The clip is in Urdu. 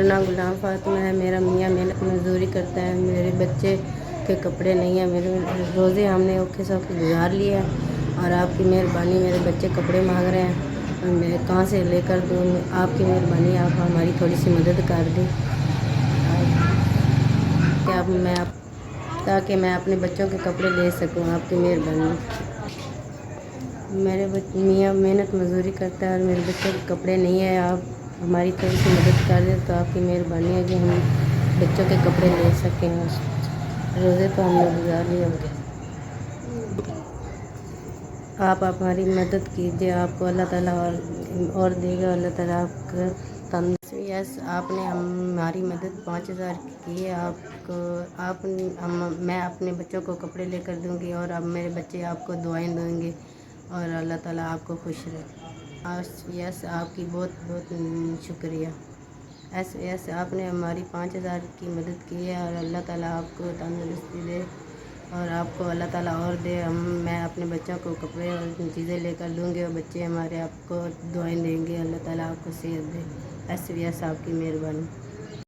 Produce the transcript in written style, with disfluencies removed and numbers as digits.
نام غلام فاطمہ ہے، میرا میاں محنت مزدوری کرتا ہے، میرے بچے کے کپڑے نہیں ہیں، میرے روزے ہم نے اوکھے سوکھے گزار لیے ہیں، اور آپ کی مہربانی میرے بچے کپڑے مانگ رہے ہیں، میں کہاں سے لے کر دوں؟ آپ کی مہربانی، آپ ہماری تھوڑی سی مدد کر دیں تاکہ میں اپنے بچوں کے کپڑے لے سکوں، آپ کی مہربانی۔ میرے میاں محنت مزدوری کرتا ہے اور میرے بچوں کے کپڑے نہیں ہیں، آپ ہماری تھوڑی سی مدد کر دیں تو آپ کی مہربانی ہے کہ ہم بچوں کے کپڑے لے سکیں، روزے تو ہم نے گزار لیے ہوگے۔ آپ ہماری مدد کیجیے، آپ کو اللہ تعالیٰ اور دے گا، اللہ تعالیٰ آپ کا تندرست۔ یس، آپ نے ہماری مدد 5000 کی ہے، میں اپنے بچوں کو کپڑے لے کر دوں گی، اور اب میرے بچے آپ کو دعائیں دیں گے، اور اللہ تعالیٰ آپ کو خوش رکھے۔ یس، آپ کی بہت بہت شکریہ۔ یس، آپ نے ہماری 5000 کی مدد کی ہے، اور اللہ تعالیٰ آپ کو تندرستی دے، اور آپ کو اللہ تعالیٰ اور دے۔ میں اپنے بچوں کو کپڑے اور چیزیں لے کر دوں گی، اور بچے ہمارے آپ کو دعائیں دیں گے، اللہ تعالیٰ آپ کو صحت دے۔ یس، آپ کی مہربانی۔